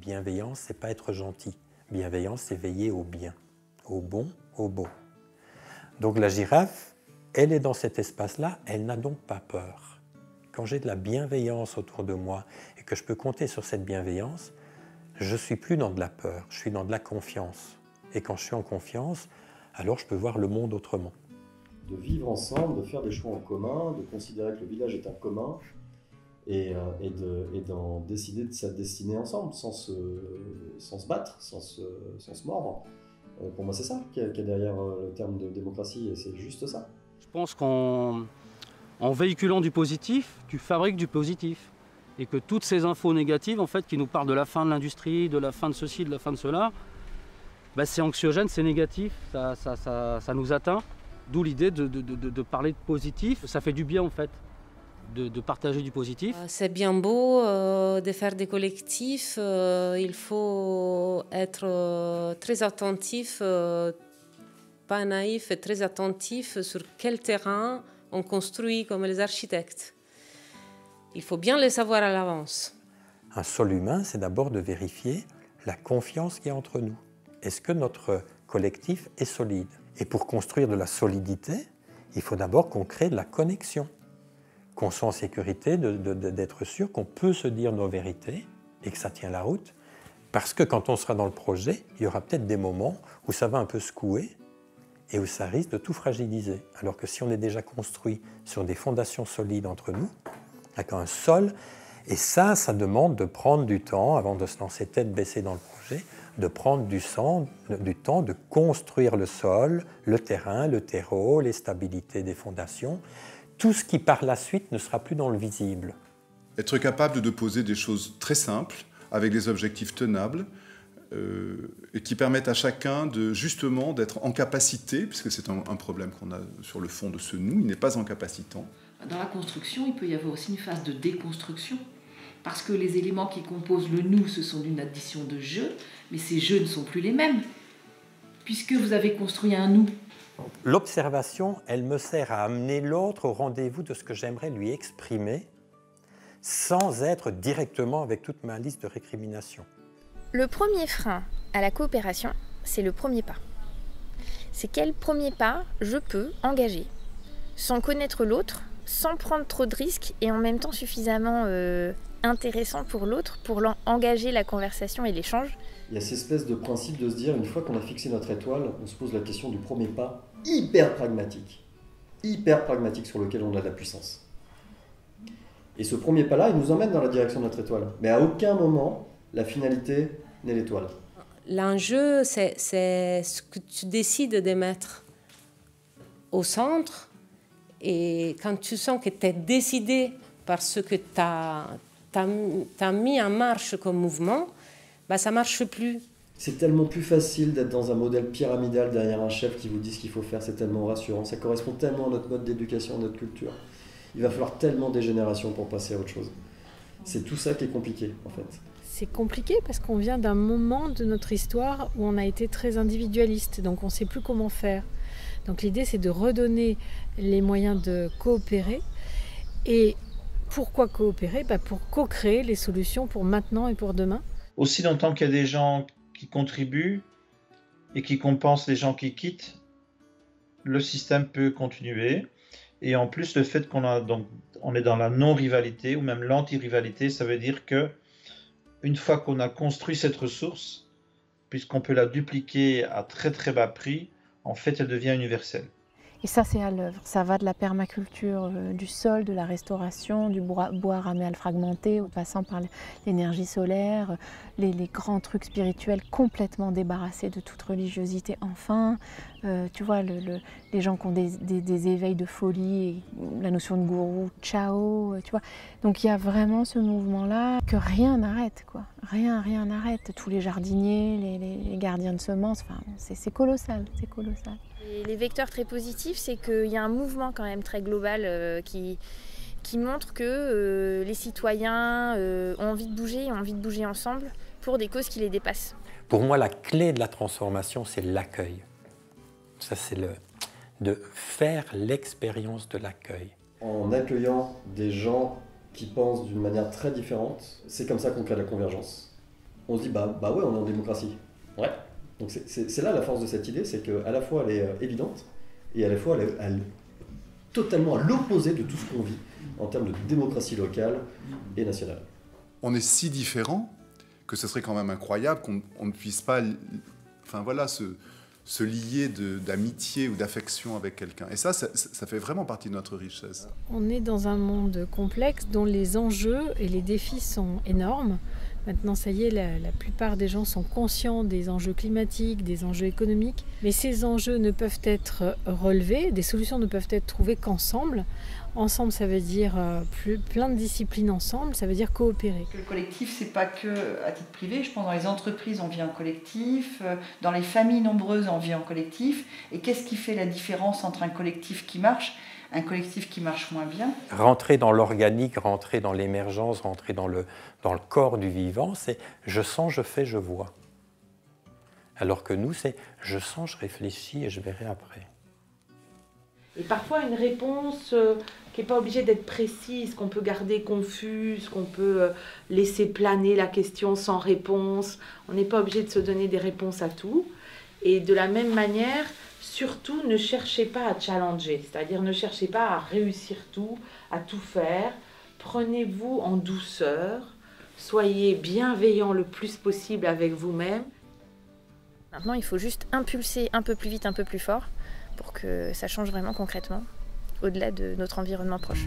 bienveillance, c'est pas être gentil. Bienveillance, c'est veiller au bien, au bon, au beau. Donc la girafe, elle est dans cet espace-là, elle n'a donc pas peur. Quand j'ai de la bienveillance autour de moi et que je peux compter sur cette bienveillance, je ne suis plus dans de la peur, je suis dans de la confiance. Et quand je suis en confiance, alors je peux voir le monde autrement. De vivre ensemble, de faire des choix en commun, de considérer que le village est un commun et d'en décider de sa destinée ensemble, sans se battre, sans se mordre. Pour moi, c'est ça qu'il y a derrière le terme de démocratie, et c'est juste ça. Je pense qu'en véhiculant du positif, tu fabriques du positif. Et que toutes ces infos négatives, en fait, qui nous parlent de la fin de l'industrie, de la fin de ceci, de la fin de cela, bah, c'est anxiogène, c'est négatif, ça nous atteint. D'où l'idée de parler de positif. Ça fait du bien, en fait, de partager du positif. C'est bien beau de faire des collectifs. Il faut être très attentif, pas naïf, et très attentif sur quel terrain on construit comme les architectes. Il faut bien le savoir à l'avance. Un sol humain, c'est d'abord de vérifier la confiance qu'il y a entre nous. Est-ce que notre collectif est solide? Et pour construire de la solidité, il faut d'abord qu'on crée de la connexion, qu'on soit en sécurité, d'être sûr qu'on peut se dire nos vérités et que ça tient la route. Parce que quand on sera dans le projet, il y aura peut-être des moments où ça va un peu secouer et où ça risque de tout fragiliser. Alors que si on est déjà construit sur des fondations solides entre nous, avec un sol, et ça demande de prendre du temps avant de se lancer tête baissée dans le projet, de prendre du temps de construire le sol, le terrain, le terreau, les stabilités des fondations, tout ce qui par la suite ne sera plus dans le visible. Être capable de poser des choses très simples, avec des objectifs tenables, et qui permettent à chacun justement d'être en capacité, puisque c'est un problème qu'on a sur le fond de ce nous, il n'est pas en capacitant. Dans la construction, il peut y avoir aussi une phase de déconstruction, parce que les éléments qui composent le nous, ce sont une addition de jeux, mais ces jeux ne sont plus les mêmes, puisque vous avez construit un nous. L'observation, elle me sert à amener l'autre au rendez-vous de ce que j'aimerais lui exprimer, sans être directement avec toute ma liste de récriminations. Le premier frein à la coopération, c'est le premier pas. C'est quel premier pas je peux engager, sans connaître l'autre, sans prendre trop de risques et en même temps suffisamment intéressant pour l'autre pour engager la conversation et l'échange. Il y a cette espèce de principe de se dire, une fois qu'on a fixé notre étoile, on se pose la question du premier pas hyper pragmatique sur lequel on a de la puissance. Et ce premier pas-là, il nous emmène dans la direction de notre étoile. Mais à aucun moment, la finalité n'est l'étoile. L'enjeu, c'est ce que tu décides de mettre au centre. Et quand tu sens que tu es décidé par ce que tu as mis en marche comme mouvement, bah, ça ne marche plus. C'est tellement plus facile d'être dans un modèle pyramidal derrière un chef qui vous dit ce qu'il faut faire, c'est tellement rassurant, ça correspond tellement à notre mode d'éducation, à notre culture. Il va falloir tellement des générations pour passer à autre chose. C'est tout ça qui est compliqué, en fait. C'est compliqué parce qu'on vient d'un moment de notre histoire où on a été très individualiste, donc on ne sait plus comment faire. Donc l'idée, c'est de redonner les moyens de coopérer. Et pourquoi coopérer ? Pour co-créer les solutions pour maintenant et pour demain. Aussi longtemps qu'il y a des gens qui contribuent et qui compensent les gens qui quittent, le système peut continuer. Et en plus, le fait on est dans la non-rivalité ou même l'anti-rivalité, ça veut dire que une fois qu'on a construit cette ressource, puisqu'on peut la dupliquer à très très bas prix, en fait, elle devient universelle. Et ça, c'est à l'œuvre. Ça va de la permaculture du sol, de la restauration, du bois ramé à le fragmenter, en passant par l'énergie solaire, les grands trucs spirituels complètement débarrassés de toute religiosité. Enfin, tu vois, les gens qui ont des éveils de folie, la notion de gourou, Chao, tu vois. Donc il y a vraiment ce mouvement-là que rien n'arrête, quoi. Rien n'arrête. Tous les jardiniers, les gardiens de semences, enfin, c'est colossal, c'est colossal. Et les vecteurs très positifs, c'est qu'il y a un mouvement quand même très global qui montre que les citoyens ont envie de bouger ensemble pour des causes qui les dépassent. Pour moi, la clé de la transformation, c'est l'accueil. Ça, c'est de faire l'expérience de l'accueil. En accueillant des gens qui pensent d'une manière très différente, c'est comme ça qu'on crée la convergence. on se dit bah ouais, on est en démocratie. Ouais. Donc c'est là la force de cette idée, c'est qu'à la fois elle est évidente et à la fois elle est totalement à l'opposé de tout ce qu'on vit en termes de démocratie locale et nationale. On est si différents que ce serait quand même incroyable qu'on ne puisse pas se lier d'amitié ou d'affection avec quelqu'un. Et ça fait vraiment partie de notre richesse. On est dans un monde complexe dont les enjeux et les défis sont énormes. Maintenant, ça y est, la plupart des gens sont conscients des enjeux climatiques, des enjeux économiques. Mais ces enjeux ne peuvent être relevés, des solutions ne peuvent être trouvées qu'ensemble. Ensemble, ça veut dire plein de disciplines ensemble, ça veut dire coopérer. Le collectif, c'est pas que à titre privé. Je pense dans les entreprises, on vit en collectif. Dans les familles nombreuses, on vit en collectif. Et qu'est-ce qui fait la différence entre un collectif qui marche, un collectif qui marche moins bien? Rentrer dans l'organique, rentrer dans l'émergence, rentrer dans le corps du vivant, c'est je sens, je fais, je vois. Alors que nous, c'est je sens, je réfléchis et je verrai après. Et parfois une réponse qui n'est pas obligée d'être précise, qu'on peut garder confuse, qu'on peut laisser planer la question sans réponse. On n'est pas obligé de se donner des réponses à tout. Et de la même manière, surtout ne cherchez pas à challenger, c'est-à-dire ne cherchez pas à réussir tout, à tout faire. Prenez-vous en douceur, soyez bienveillant le plus possible avec vous-même. Maintenant, il faut juste impulser un peu plus vite, un peu plus fort, pour que ça change vraiment concrètement, au-delà de notre environnement proche.